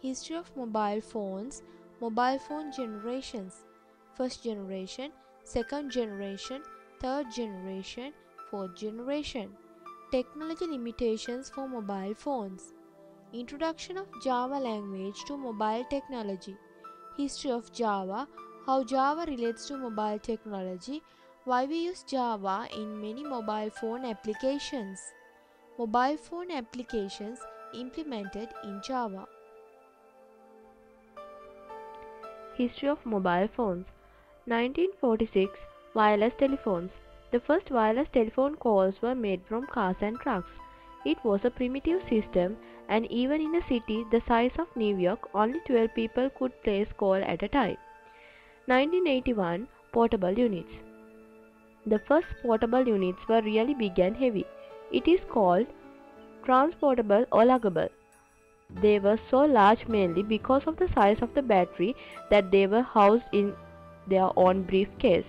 History of mobile phones. Mobile phone generations. First generation, second generation, third generation, fourth generation. Technology limitations for mobile phones. Introduction of Java language to mobile technology. History of Java. How Java relates to mobile technology. Why we use Java in many mobile phone applications. Mobile phone applications implemented in Java. History of mobile phones. 1946 Wireless telephones. The first wireless telephone calls were made from cars and trucks. It was a primitive system, and even in a city the size of New York, only 12 people could place call at a time. 1981 Portable units. The first portable units were really big and heavy. It is called transportable or luggable. They were so large mainly because of the size of the battery that they were housed in their own briefcase.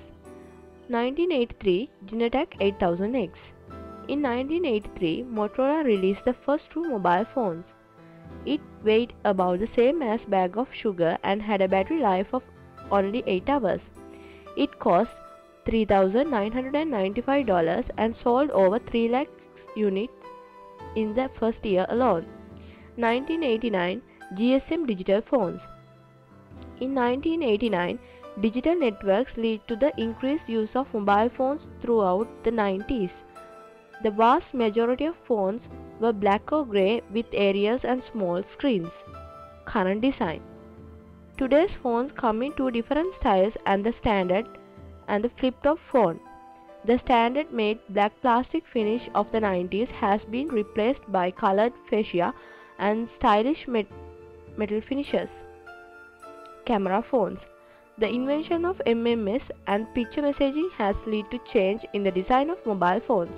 1983 Genetec 8000X. In 1983, Motorola released the first true mobile phones. It weighed about the same as a bag of sugar and had a battery life of only 8 hours. It cost $3,995 and sold over 3 lakh units in the first year alone. 1989 GSM digital phones. In 1989, digital networks led to the increased use of mobile phones throughout the 90s. The vast majority of phones were black or grey with areas and small screens. Current design. Today's phones come in two different styles, and the standard and the flip-top phone. The standard made black plastic finish of the 90s has been replaced by colored fascia and stylish metal finishes. Camera phones. The invention of MMS and picture messaging has led to change in the design of mobile phones.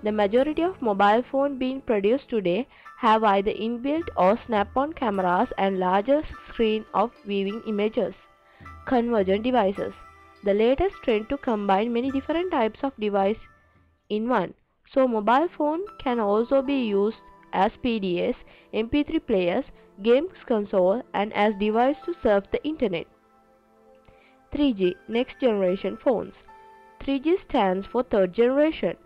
The majority of mobile phones being produced today have either inbuilt or snap-on cameras and larger screen of viewing images. Convergent devices. The latest trend to combine many different types of device in one. So mobile phone can also be used as PDAs, MP3 players, games console, and as device to surf the internet. 3G Next Generation Phones. 3G stands for third generation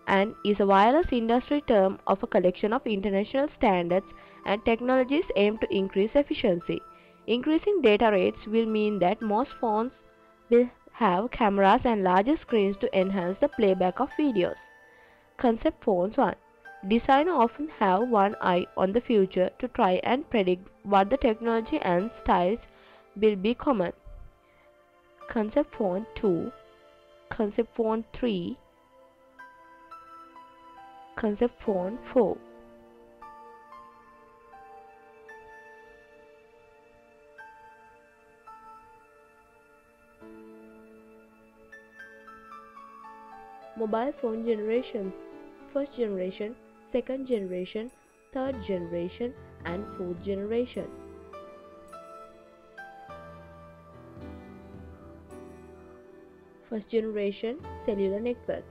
and is a wireless industry term of a collection of international standards and technologies aimed to increase efficiency. Increasing data rates will mean that most phones will have cameras and larger screens to enhance the playback of videos. Concept phones 1. Designers often have one eye on the future to try and predict what the technology and styles will be common. Concept phone 2, Concept phone 3, Concept phone 4. Mobile phone generations. First generation, second generation, third generation, and fourth generation. First generation cellular networks.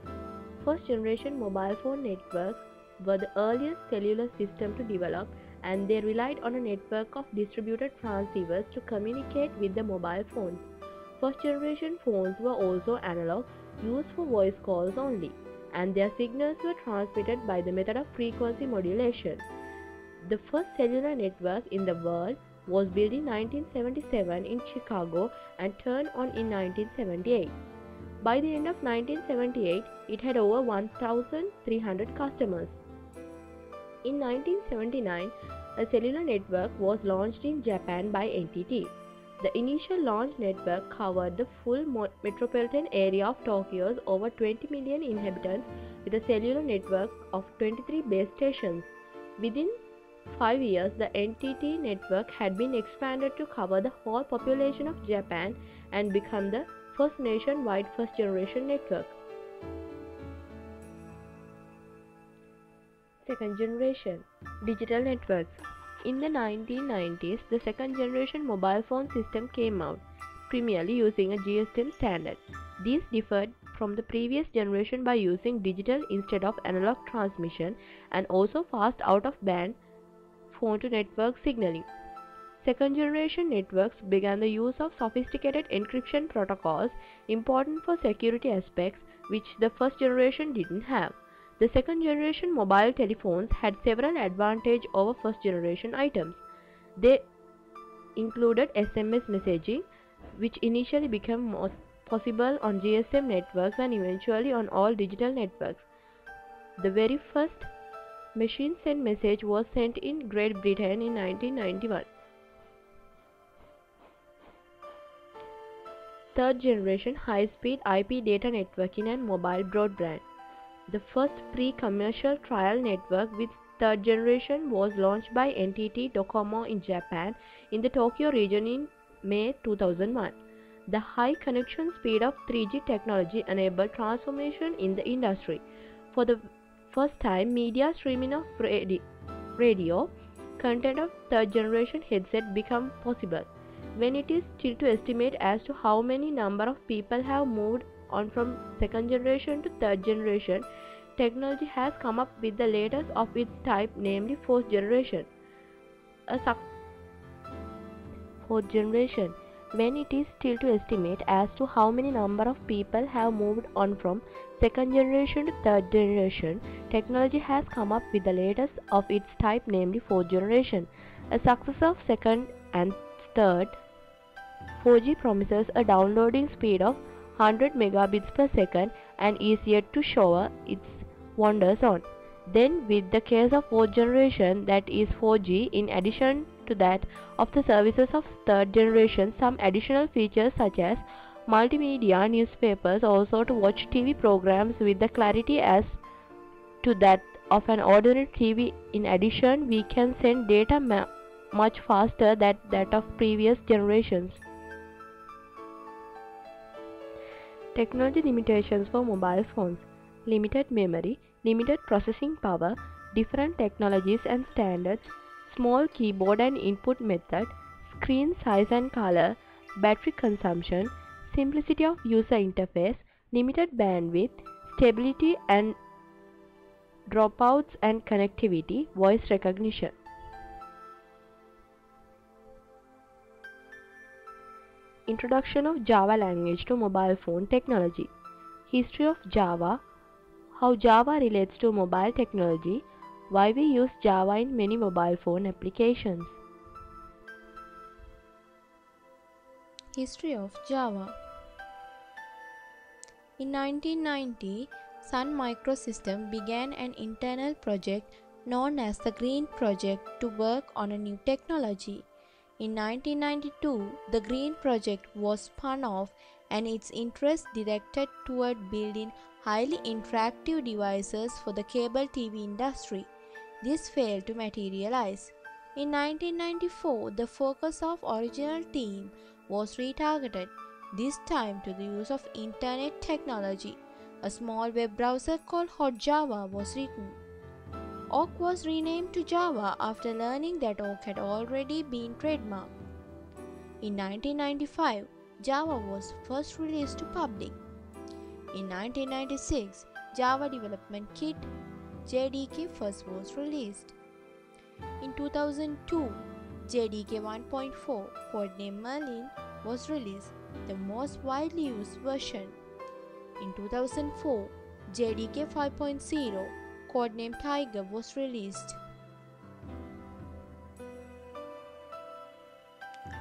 First generation mobile phone networks were the earliest cellular system to develop, and they relied on a network of distributed transceivers to communicate with the mobile phones. First generation phones were also analog, used for voice calls only, and their signals were transmitted by the method of frequency modulation. The first cellular network in the world was built in 1977 in Chicago and turned on in 1978. By the end of 1978, it had over 1,300 customers. In 1979, a cellular network was launched in Japan by NTT. The initial launch network covered the full metropolitan area of Tokyo's over 20 million inhabitants with a cellular network of 23 base stations. Within 5 years, the NTT network had been expanded to cover the whole population of Japan and become the first nationwide first-generation network. Second generation digital networks. In the 1990s, the second-generation mobile phone system came out, primarily using a GSM standard. These differed from the previous generation by using digital instead of analog transmission and also fast out-of-band phone-to-network signaling. second generation networks began the use of sophisticated encryption protocols important for security aspects which the first generation didn't have. The second generation mobile telephones had several advantages over first generation items. They included SMS messaging, which initially became possible on GSM networks and eventually on all digital networks. The very first machine sent message was sent in Great Britain in 1991. Third generation high-speed IP data networking and mobile broadband. The first pre-commercial trial network with third generation was launched by NTT Docomo in Japan in the Tokyo region in May 2001. The high connection speed of 3G technology enabled transformation in the industry. For the first time, media streaming of radio content of third generation headset became possible. When it is still to estimate as to how many number of people have moved on from second generation to third generation, technology has come up with the latest of its type, namely fourth generation. Fourth generation. When it is still to estimate as to how many number of people have moved on from second generation to third generation, technology has come up with the latest of its type, namely fourth generation. A successor of second and third, 4G promises a downloading speed of 100 megabits per second and is yet to show its wonders on. Then, with the case of fourth generation, that is 4G, in addition to that of the services of third generation, some additional features such as multimedia, newspapers, also to watch TV programs with the clarity as to that of an ordinary TV. In addition, we can send data much faster than that of previous generations. Technology limitations for mobile phones: limited memory, limited processing power, different technologies and standards, small keyboard and input method, screen size and color, battery consumption, simplicity of user interface, limited bandwidth, stability and dropouts and connectivity, voice recognition. Introduction of Java language to mobile phone technology. History of Java. How Java relates to mobile technology. Why we use Java in many mobile phone applications. History of Java. In 1990, Sun Microsystems began an internal project known as the Green Project to work on a new technology. In 1992, the Green Project was spun off and its interest directed toward building highly interactive devices for the cable TV industry. This failed to materialize. In 1994, the focus of original team was retargeted, this time to the use of internet technology. A small web browser called HotJava was written. Oak was renamed to Java after learning that Oak had already been trademarked. In 1995, Java was first released to public. In 1996, Java Development Kit JDK first was released. In 2002, JDK 1.4, codename Merlin, was released, the most widely used version. In 2004, JDK 5.0, codename Tiger, was released.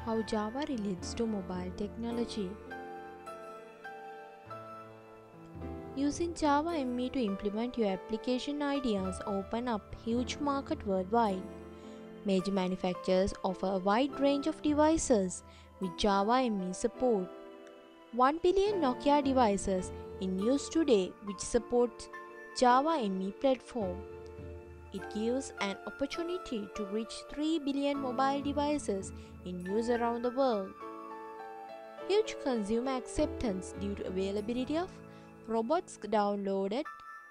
How Java relates to mobile technology. Using Java ME to implement your application ideas open up huge market worldwide. Major manufacturers offer a wide range of devices with Java ME support. 1 billion Nokia devices in use today which supports Java ME platform. It gives an opportunity to reach 3 billion mobile devices in use around the world. Huge consumer acceptance due to availability of robots downloaded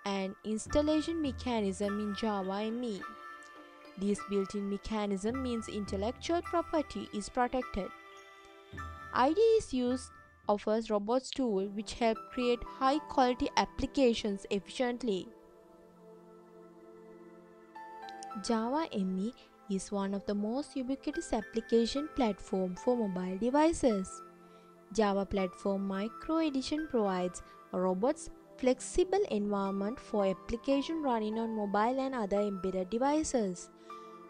and installation mechanism in Java ME. This built-in mechanism means intellectual property is protected. IDE's use offers robots tools which help create high-quality applications efficiently. Java ME is one of the most ubiquitous application platforms for mobile devices. Java Platform Micro Edition provides a robust, flexible environment for application running on mobile and other embedded devices.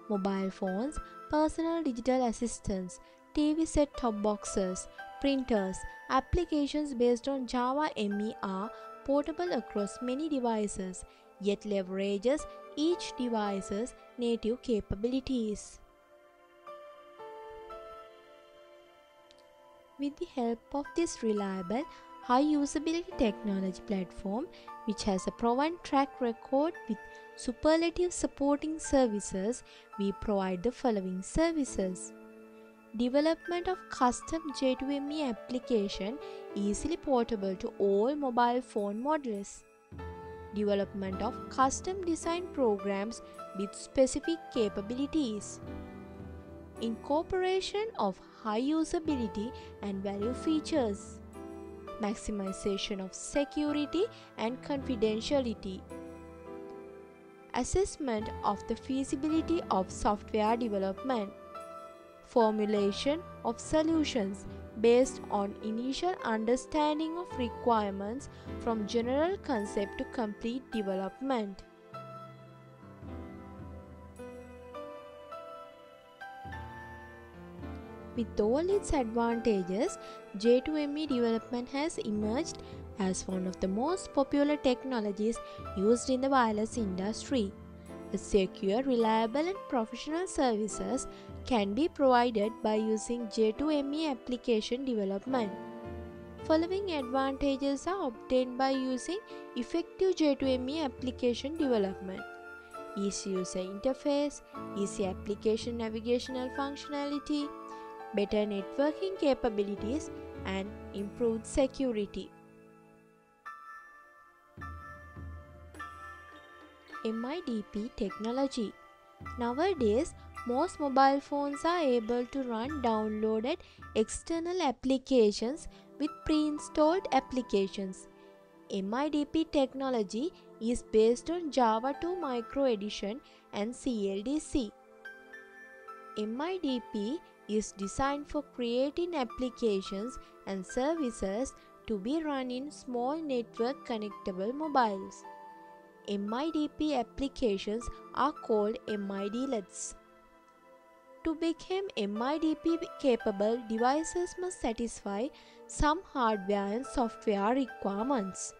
Mobile phones, personal digital assistants, TV set-top boxes, printers, applications based on Java ME are portable across many devices, yet leverages each device's native capabilities. With the help of this reliable, high usability technology platform, which has a proven track record with superlative supporting services, we provide the following services. Development of custom J2ME application easily portable to all mobile phone models. Development of custom design programs with specific capabilities. Incorporation of high usability and value features. Maximization of security and confidentiality. Assessment of the feasibility of software development. Formulation of solutions based on initial understanding of requirements from general concept to complete development. With all its advantages, J2ME development has emerged as one of the most popular technologies used in the wireless industry. A secure, reliable and professional services can be provided by using J2ME application development. Following advantages are obtained by using effective J2ME application development. Easy user interface, easy application navigational functionality, better networking capabilities, and improved security. MIDP technology. Nowadays, most mobile phones are able to run downloaded external applications with pre-installed applications. MIDP technology is based on Java 2 Micro Edition and PLDC. MIDP is designed for creating applications and services to be run in small network connectable mobiles. MIDP applications are called MIDlets. To become MIDP capable, devices must satisfy some hardware and software requirements.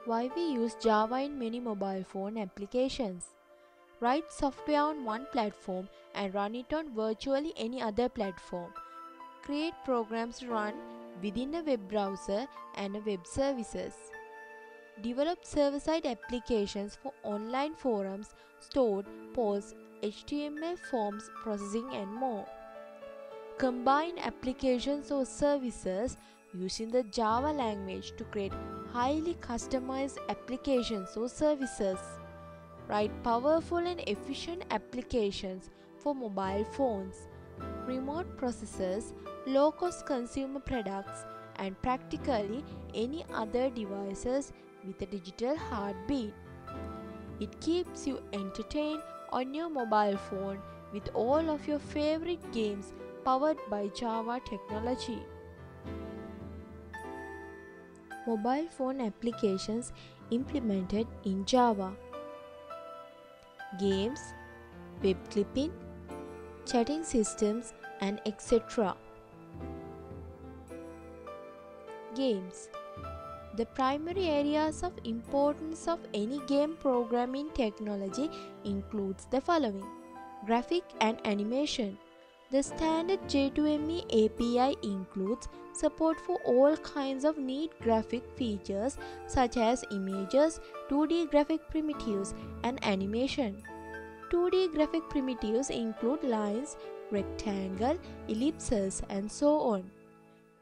Why we use Java in many mobile phone applications? Write software on one platform and run it on virtually any other platform. Create programs to run within a web browser and a web services. Develop server-side applications for online forums, stored, posts, HTML forms processing and more. Combine applications or services using the Java language to create highly customized applications or services. Write powerful and efficient applications for mobile phones, remote processors, low-cost consumer products, and practically any other devices with a digital heartbeat. It keeps you entertained on your mobile phone with all of your favorite games powered by Java technology. Mobile phone applications implemented in Java. Games, web clipping, chatting systems, and etc. Games. The primary areas of importance of any game programming technology includes the following: graphic and animation. The standard J2ME API includes support for all kinds of neat graphic features such as images, 2D graphic primitives, and animation. 2D graphic primitives include lines, rectangle, ellipses, and so on.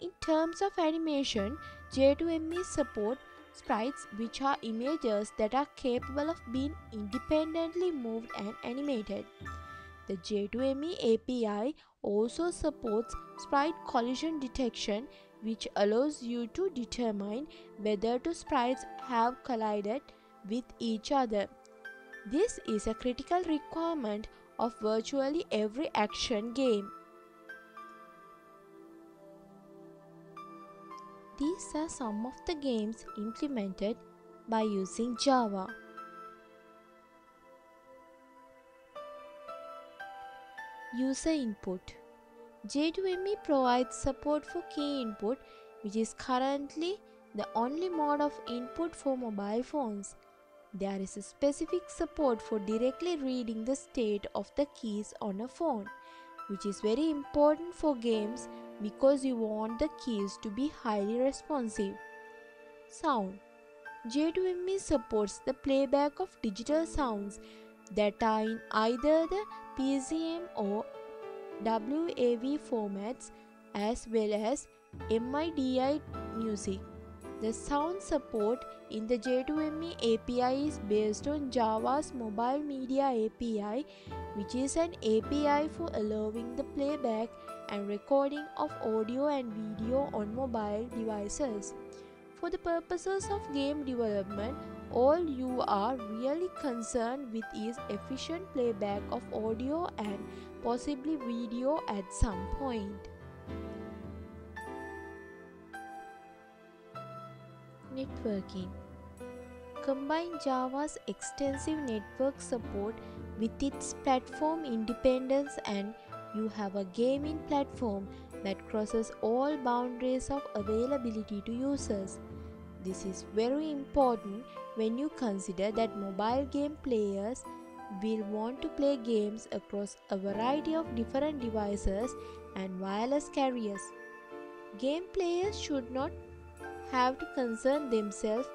In terms of animation, J2ME supports sprites, which are images that are capable of being independently moved and animated. The J2ME API also supports sprite collision detection, which allows you to determine whether two sprites have collided with each other. This is a critical requirement of virtually every action game. These are some of the games implemented by using Java. User input. J2ME provides support for key input, which is currently the only mode of input for mobile phones. There is a specific support for directly reading the state of the keys on a phone, which is very important for games because you want the keys to be highly responsive. Sound. J2ME supports the playback of digital sounds that are in either the PCM or WAV formats as well as MIDI music. The sound support in the J2ME API is based on Java's Mobile Media API, which is an API for allowing the playback and recording of audio and video on mobile devices. For the purposes of game development, all you are really concerned with is efficient playback of audio and possibly video at some point. Networking. Combine Java's extensive network support with its platform independence and you have a gaming platform that crosses all boundaries of availability to users. This is very important when you consider that mobile game players will want to play games across a variety of different devices and wireless carriers. Game players should not have to concern themselves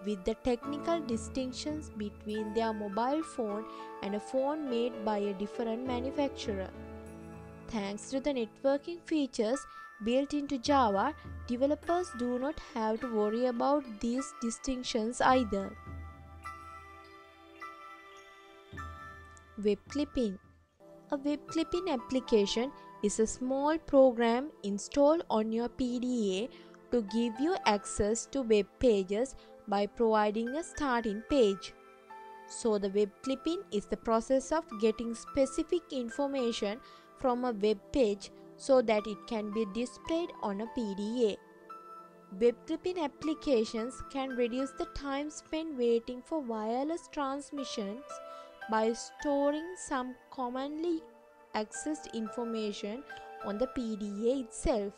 with the technical distinctions between their mobile phone and a phone made by a different manufacturer. Thanks to the networking features built into Java, developers do not have to worry about these distinctions either. Web clipping. A web clipping application is a small program installed on your PDA to give you access to web pages by providing a starting page. So the web clipping is the process of getting specific information from a web page so that it can be displayed on a PDA. Web clipping applications can reduce the time spent waiting for wireless transmissions by storing some commonly accessed information on the PDA itself.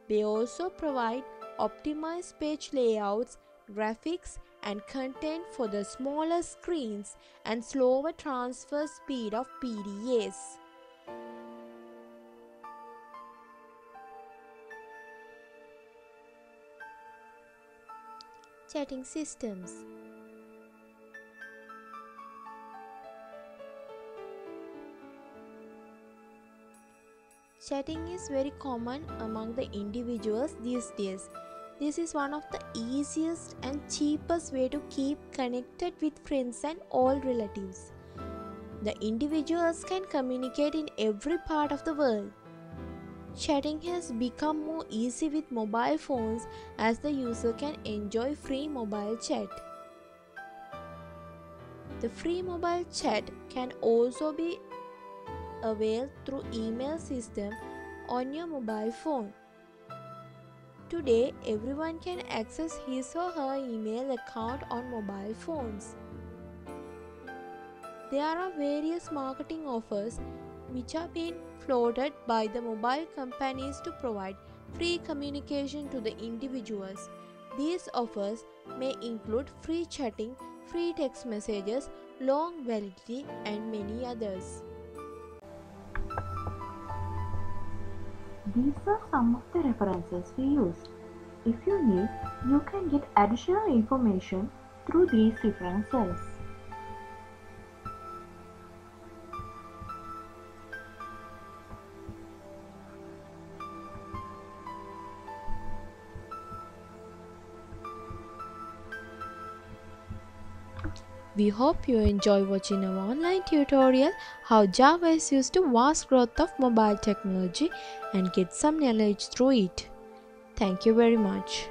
They also provide optimized page layouts, graphics, and content for the smaller screens and slower transfer speed of PDAs. Chatting systems. Chatting is very common among the individuals these days. This is one of the easiest and cheapest way to keep connected with friends and all relatives. The individuals can communicate in every part of the world. Chatting has become more easy with mobile phones as the user can enjoy free mobile chat. The free mobile chat can also be availed through email system on your mobile phone. Today, everyone can access his or her email account on mobile phones. There are various marketing offers which are being floated by the mobile companies to provide free communication to the individuals. These offers may include free chatting, free text messages, long validity, and many others. These are some of the references we used. If you need, you can get additional information through these references. We hope you enjoy watching our online tutorial how Java is used to vast growth of mobile technology and get some knowledge through it. Thank you very much.